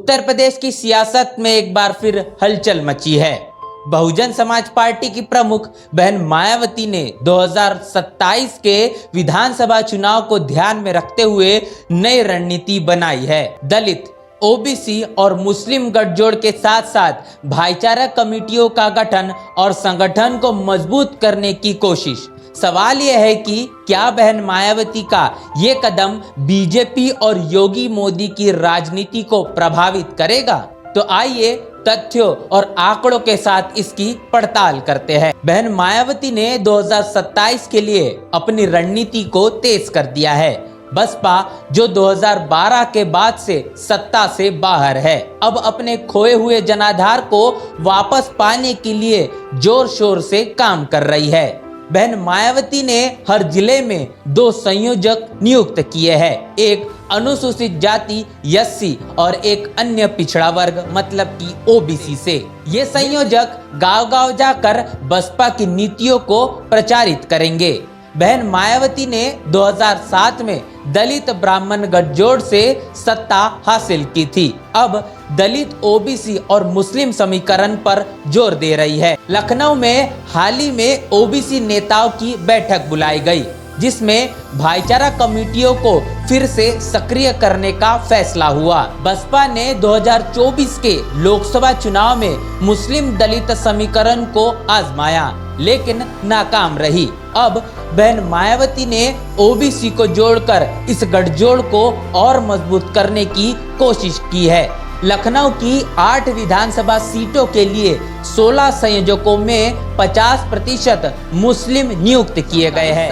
उत्तर प्रदेश की सियासत में एक बार फिर हलचल मची है। बहुजन समाज पार्टी की प्रमुख बहन मायावती ने 2027 के विधानसभा चुनाव को ध्यान में रखते हुए नई रणनीति बनाई है। दलित, ओबीसी और मुस्लिम गठजोड़ के साथ साथ भाईचारा कमेटियों का गठन और संगठन को मजबूत करने की कोशिश। सवाल यह है कि क्या बहन मायावती का ये कदम बीजेपी और योगी मोदी की राजनीति को प्रभावित करेगा? तो आइए तथ्यों और आंकड़ों के साथ इसकी पड़ताल करते हैं। बहन मायावती ने 2027 के लिए अपनी रणनीति को तेज कर दिया है। बसपा जो 2012 के बाद से सत्ता से बाहर है, अब अपने खोए हुए जनाधार को वापस पाने के लिए जोर शोर से काम कर रही है। बहन मायावती ने हर जिले में 2 संयोजक नियुक्त किए हैं, एक अनुसूचित जाति एससी और एक अन्य पिछड़ा वर्ग मतलब कि ओबीसी से। ये संयोजक गांव-गांव जाकर बसपा की नीतियों को प्रचारित करेंगे। बहन मायावती ने 2007 में दलित ब्राह्मण गठजोड़ से सत्ता हासिल की थी। अब दलित, ओबीसी और मुस्लिम समीकरण पर जोर दे रही है। लखनऊ में हाल ही में ओबीसी नेताओं की बैठक बुलाई गई, जिसमें भाईचारा कमेटियों को फिर से सक्रिय करने का फैसला हुआ। बसपा ने 2024 के लोकसभा चुनाव में मुस्लिम दलित समीकरण को आजमाया, लेकिन नाकाम रही। अब बहन मायावती ने ओबीसी को जोड़कर इस गठजोड़ को और मजबूत करने की कोशिश की है। लखनऊ की 8 विधानसभा सीटों के लिए 16 संयोजकों में 50% मुस्लिम नियुक्त किए गए हैं।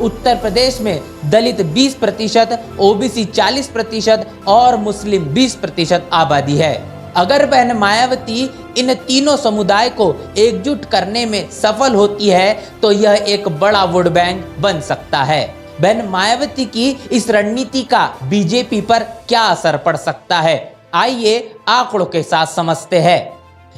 उत्तर प्रदेश में दलित 20%, ओबीसी 40% और मुस्लिम 20% आबादी है। अगर बहन मायावती इन तीनों समुदाय को एकजुट करने में सफल होती है तो यह एक बड़ा वोट बैंक बन सकता है। बहन मायावती की इस रणनीति का बीजेपी पर क्या असर पड़ सकता है, आइए आंकड़ों के साथ समझते हैं।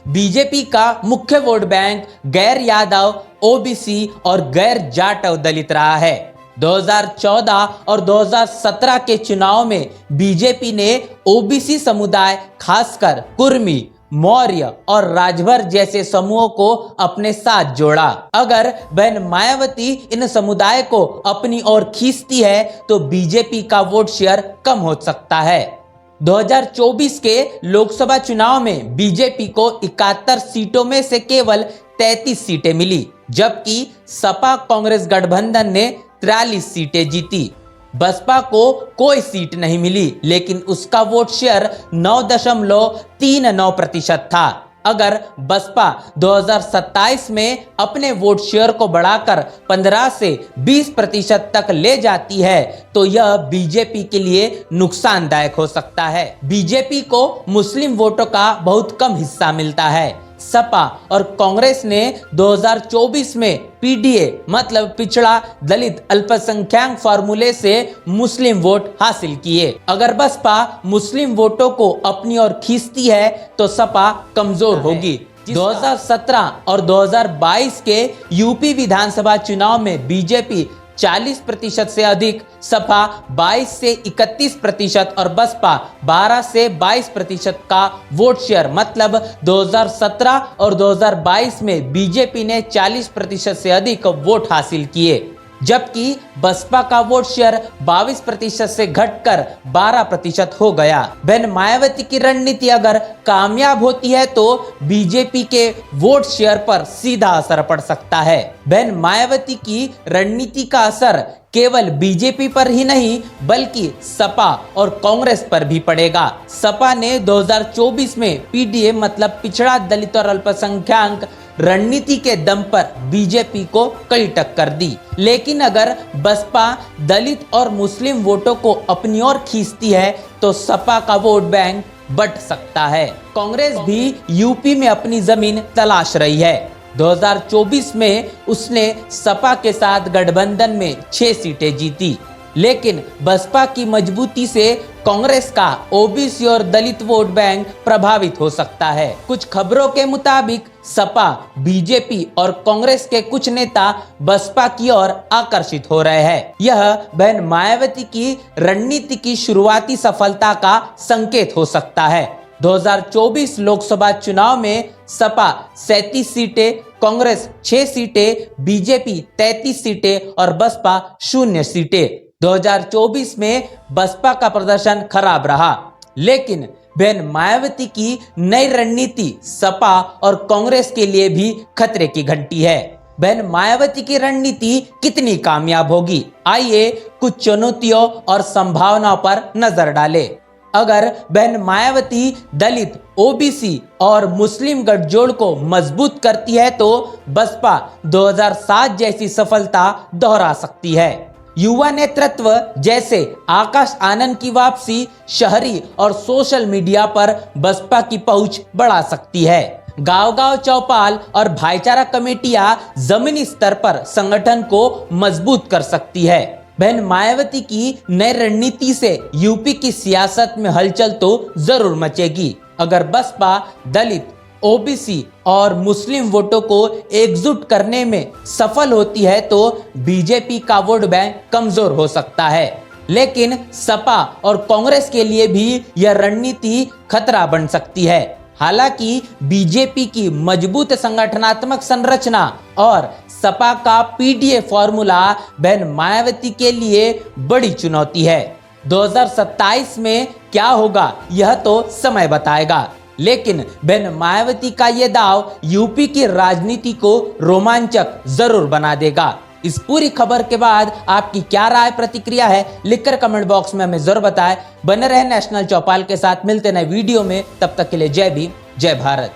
बीजेपी का मुख्य वोट बैंक गैर यादव, ओबीसी और गैर जाटव दलित रहा है। 2014 और 2017 के चुनाव में बीजेपी ने ओबीसी समुदाय, खासकर कुर्मी, मौर्य और राजभर जैसे समूहों को अपने साथ जोड़ा। अगर बहन मायावती इन समुदाय को अपनी ओर खींचती है तो बीजेपी का वोट शेयर कम हो सकता है। 2024 के लोकसभा चुनाव में बीजेपी को 71 सीटों में से केवल 33 सीटें मिली, जबकि सपा कांग्रेस गठबंधन ने 43 सीटें जीती। बसपा को कोई सीट नहीं मिली, लेकिन उसका वोट शेयर 9.39% था। अगर बसपा 2027 में अपने वोट शेयर को बढ़ाकर 15 से 20% तक ले जाती है तो यह बीजेपी के लिए नुकसानदायक हो सकता है। बीजेपी को मुस्लिम वोटों का बहुत कम हिस्सा मिलता है। सपा और कांग्रेस ने 2024 में पीडीए मतलब पिछड़ा दलित अल्पसंख्यक फार्मूले से मुस्लिम वोट हासिल किए। अगर बसपा मुस्लिम वोटों को अपनी ओर खींचती है तो सपा कमजोर होगी। 2017 और 2022 के यूपी विधानसभा चुनाव में बीजेपी 40% से अधिक, सपा 22 से 31% और बसपा 12 से 22% का वोट शेयर मतलब 2017 और 2022 में बीजेपी ने 40% से अधिक वोट हासिल किए, जबकि बसपा का वोट शेयर 22% से घटकर 12% हो गया। बहन मायावती की रणनीति अगर कामयाब होती है तो बीजेपी के वोट शेयर पर सीधा असर पड़ सकता है। बहन मायावती की रणनीति का असर केवल बीजेपी पर ही नहीं बल्कि सपा और कांग्रेस पर भी पड़ेगा। सपा ने 2024 में पीडीए मतलब पिछड़ा दलित और अल्पसंख्यक रणनीति के दम पर बीजेपी को कड़ी टक्कर दी, लेकिन अगर बसपा दलित और मुस्लिम वोटों को अपनी ओर खींचती है तो सपा का वोट बैंक बढ़ सकता है। कांग्रेस भी यूपी में अपनी जमीन तलाश रही है। 2024 में उसने सपा के साथ गठबंधन में 6 सीटें जीती, लेकिन बसपा की मजबूती से कांग्रेस का ओबीसी और दलित वोट बैंक प्रभावित हो सकता है। कुछ खबरों के मुताबिक सपा, बीजेपी और कांग्रेस के कुछ नेता बसपा की ओर आकर्षित हो रहे हैं। यह बहन मायावती की रणनीति की शुरुआती सफलता का संकेत हो सकता है। 2024 लोकसभा चुनाव में सपा 37 सीटें, कांग्रेस 6 सीटें, बीजेपी 33 सीटें और बसपा 0 सीटें। 2024 में बसपा का प्रदर्शन खराब रहा, लेकिन बहन मायावती की नई रणनीति सपा और कांग्रेस के लिए भी खतरे की घंटी है। बहन मायावती की रणनीति कितनी कामयाब होगी? आइए कुछ चुनौतियों और संभावनाओं पर नजर डालें। अगर बहन मायावती दलित, ओबीसी और मुस्लिम गठजोड़ को मजबूत करती है तो बसपा 2007 जैसी सफलता दोहरा सकती है। युवा नेतृत्व जैसे आकाश आनंद की वापसी शहरी और सोशल मीडिया पर बसपा की पहुंच बढ़ा सकती है। गांव-गांव चौपाल और भाईचारा कमेटियां जमीनी स्तर पर संगठन को मजबूत कर सकती है। बहन मायावती की नई रणनीति से यूपी की सियासत में हलचल तो जरूर मचेगी। अगर बसपा दलित, ओबीसी और मुस्लिम वोटों को एकजुट करने में सफल होती है तो बीजेपी का वोट बैंक कमजोर हो सकता है, लेकिन सपा और कांग्रेस के लिए भी यह रणनीति खतरा बन सकती है। हालांकि बीजेपी की मजबूत संगठनात्मक संरचना और सपा का पीडीए फॉर्मूला बहन मायावती के लिए बड़ी चुनौती है। 2027 में क्या होगा यह तो समय बताएगा, लेकिन बहन मायावती का यह दाव यूपी की राजनीति को रोमांचक जरूर बना देगा। इस पूरी खबर के बाद आपकी क्या राय प्रतिक्रिया है लिखकर कमेंट बॉक्स में हमें जरूर बताएं। बने रहे नेशनल चौपाल के साथ, मिलते नए वीडियो में, तब तक के लिए जय भीम, जय भारत।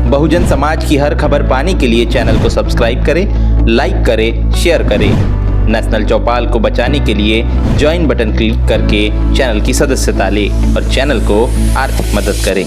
बहुजन समाज की हर खबर पाने के लिए चैनल को सब्सक्राइब करें, लाइक करें, शेयर करें। नेशनल चौपाल को बचाने के लिए ज्वाइन बटन क्लिक करके चैनल की सदस्यता लें और चैनल को आर्थिक मदद करें।